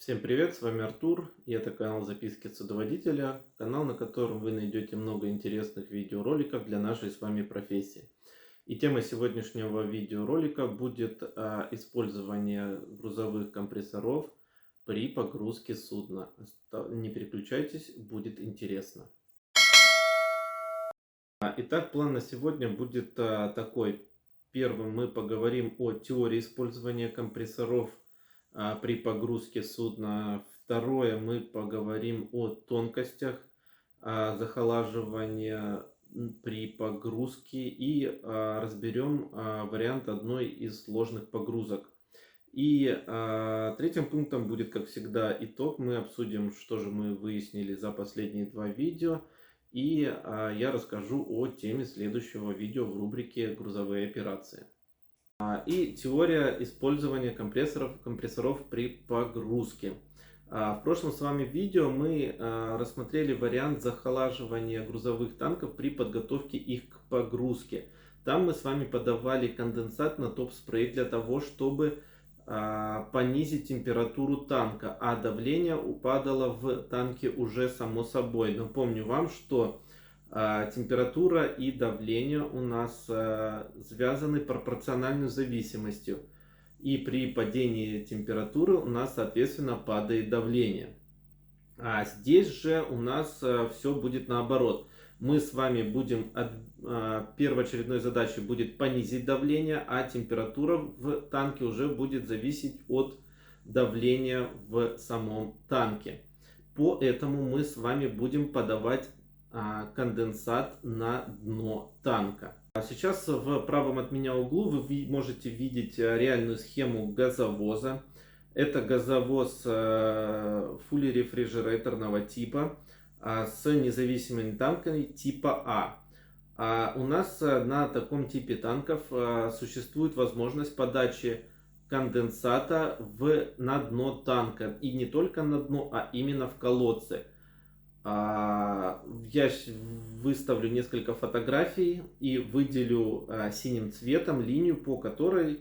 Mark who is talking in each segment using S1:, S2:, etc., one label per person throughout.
S1: Всем привет, с вами Артур, и это канал Записки от судоводителя, канал, на котором вы найдете много интересных видеороликов для нашей с вами профессии. И тема сегодняшнего видеоролика будет использование грузовых компрессоров при погрузке судна. Не переключайтесь, будет интересно. Итак, план на сегодня будет такой. Первым мы поговорим о теории использования компрессоров при погрузке судна. Второе, мы поговорим о тонкостях захолаживания при погрузке и разберем вариант одной из сложных погрузок. И третьим пунктом будет, как всегда, итог. Мы обсудим, что же мы выяснили за последние два видео. И я расскажу о теме следующего видео в рубрике «Грузовые операции». И теория использования компрессоров при погрузке. В прошлом с вами видео мы рассмотрели вариант захолаживания грузовых танков при подготовке их к погрузке. Там мы с вами подавали конденсат на топ-спрей для того, чтобы понизить температуру танка, а давление упадало в танке уже само собой. Напомню вам, что температура и давление у нас связаны пропорциональной зависимостью. И при падении температуры у нас, соответственно, падает давление. А здесь же у нас все будет наоборот. Мы с вами будем, первоочередной задачей будет понизить давление, а температура в танке уже будет зависеть от давления в самом танке. Поэтому мы с вами будем подавать конденсат на дно танка. Сейчас в правом от меня углу вы можете видеть реальную схему газовоза. Это газовоз fully рефрижераторного типа с независимыми танками типа А. У нас на таком типе танков существует возможность подачи конденсата на дно танка. И не только на дно, а именно в колодце. Я выставлю несколько фотографий и выделю синим цветом линию, по которой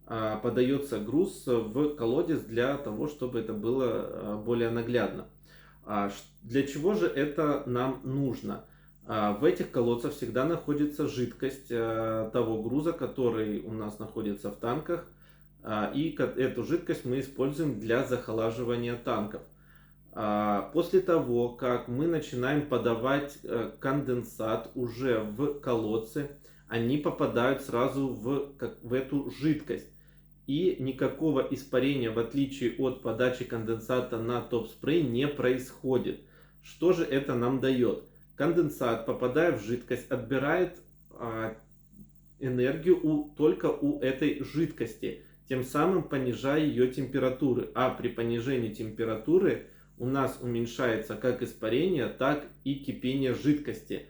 S1: подается груз в колодец для того, чтобы это было более наглядно. Для чего же это нам нужно? В этих колодцах всегда находится жидкость того груза, который у нас находится в танках. И эту жидкость мы используем для захолаживания танков. После того, как мы начинаем подавать конденсат уже в колодцы, они попадают сразу в эту жидкость. И никакого испарения, в отличие от подачи конденсата на топ-спрей, не происходит. Что же это нам дает? Конденсат, попадая в жидкость, отбирает энергию только у этой жидкости, тем самым понижая ее температуры. А при понижении температуры у нас уменьшается как испарение, так и кипение жидкости.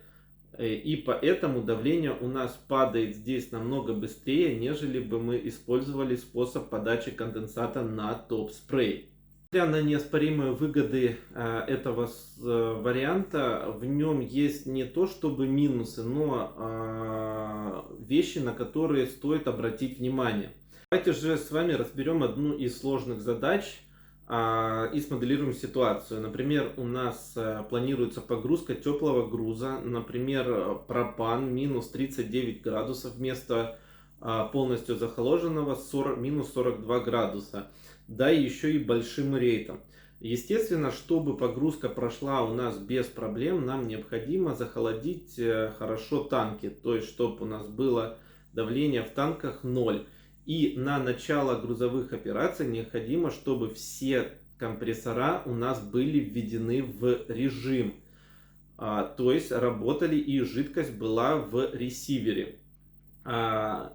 S1: И поэтому давление у нас падает здесь намного быстрее, нежели бы мы использовали способ подачи конденсата на топ-спрей. Несмотря на неоспоримые выгоды этого варианта, в нем есть не то чтобы минусы, но вещи, на которые стоит обратить внимание. Давайте же с вами разберем одну из сложных задач и смоделируем ситуацию. Например, у нас планируется погрузка теплого груза, например, пропан, минус 39 градусов вместо полностью захоложенного минус 42 градуса, да и еще и большим рейтом. Естественно, чтобы погрузка прошла у нас без проблем, нам необходимо захолодить хорошо танки, то есть чтобы у нас было давление в танках 0. И на начало грузовых операций необходимо, чтобы все компрессора у нас были введены в режим. То есть работали и жидкость была в ресивере. На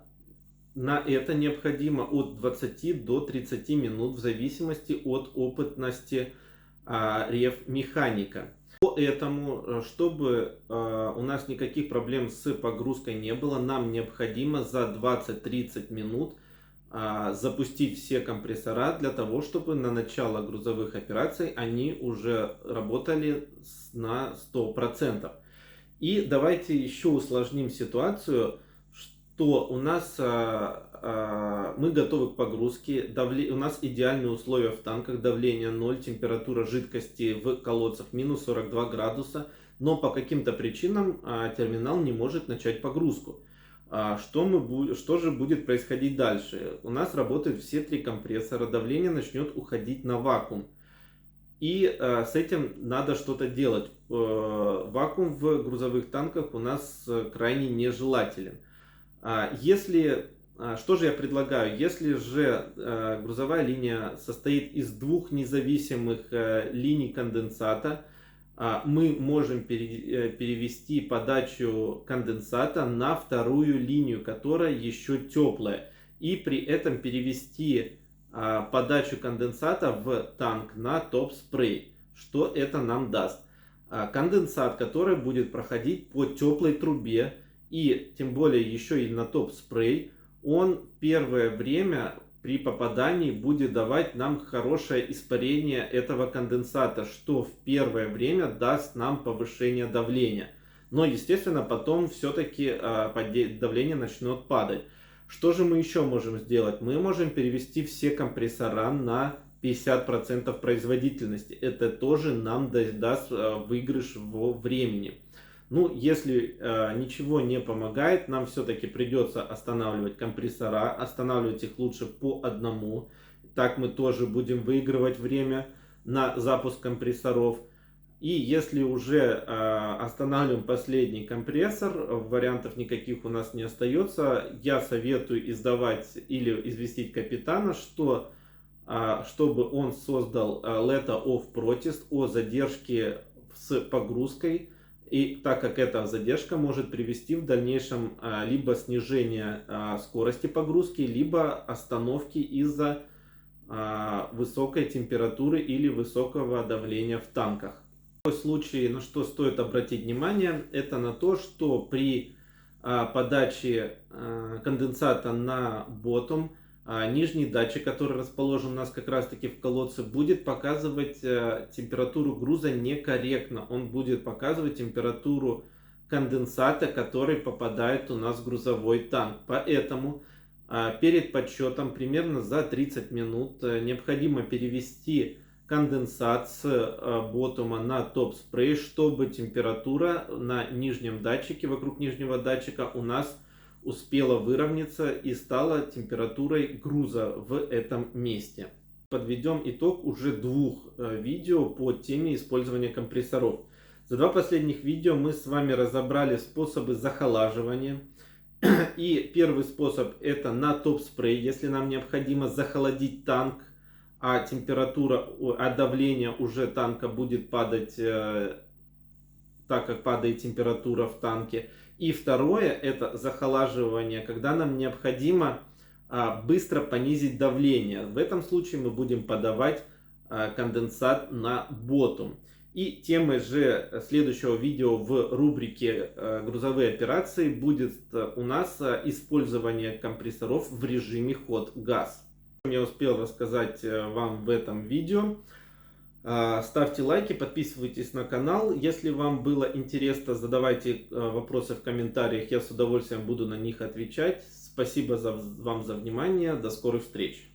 S1: это необходимо от 20 до 30 минут в зависимости от опытности рефмеханика. Поэтому, чтобы у нас никаких проблем с погрузкой не было, нам необходимо за 20-30 минут запустить все компрессора для того, чтобы на начало грузовых операций они уже работали на 100%. И давайте еще усложним ситуацию, что у нас мы готовы к погрузке, у нас идеальные условия в танках, давление 0, температура жидкости в колодцах минус 42 градуса, но по каким-то причинам терминал не может начать погрузку. Что же будет происходить дальше? У нас работают все 3 компрессора, давление начнет уходить на вакуум. И с этим надо что-то делать. Вакуум в грузовых танках у нас крайне нежелателен. Что же я предлагаю? Если же грузовая линия состоит из 2 независимых линий конденсата, мы можем перевести подачу конденсата на вторую линию, которая еще теплая. И при этом перевести подачу конденсата в танк на топ-спрей. Что это нам даст? Конденсат, который будет проходить по теплой трубе, и тем более еще и на топ-спрей, он в первое время при попадании будет давать нам хорошее испарение этого конденсата, что в первое время даст нам повышение давления. Но естественно потом все-таки давление начнет падать. Что же мы еще можем сделать? Мы можем перевести все компрессора на 50% производительности. Это тоже нам даст выигрыш во времени. Ну, если ничего не помогает, нам все-таки придется останавливать компрессора. Останавливать их лучше по одному. Так мы тоже будем выигрывать время на запуск компрессоров. И если уже останавливаем последний компрессор, вариантов никаких у нас не остается, я советую издавать или известить капитана, чтобы он создал let off protest о задержке с погрузкой. И так как эта задержка может привести в дальнейшем либо снижение скорости погрузки, либо остановки из-за высокой температуры или высокого давления в танках. В случае, на что стоит обратить внимание, это на то, что при подаче конденсата на ботом нижний датчик, который расположен у нас как раз таки в колодце, будет показывать температуру груза некорректно. Он будет показывать температуру конденсата, который попадает у нас в грузовой танк. Поэтому перед подсчетом примерно за 30 минут необходимо перевести конденсат с ботома на топ-спрей, чтобы температура на нижнем датчике, вокруг нижнего датчика у нас успела выровняться и стала температурой груза в этом месте. Подведем итог уже 2 видео по теме использования компрессоров. За 2 последних видео мы с вами разобрали способы захолаживания. И первый способ это на топ-спрей, если нам необходимо захолодить танк, а давление уже танка будет падать, так как падает температура в танке. И второе это захолаживание, когда нам необходимо быстро понизить давление. В этом случае мы будем подавать конденсат на ботом. И темой же следующего видео в рубрике грузовые операции будет у нас использование компрессоров в режиме ход-газ. Я успел рассказать вам в этом видео. Ставьте лайки, подписывайтесь на канал. Если вам было интересно, задавайте вопросы в комментариях. Я с удовольствием буду на них отвечать. Спасибо вам за внимание. До скорых встреч.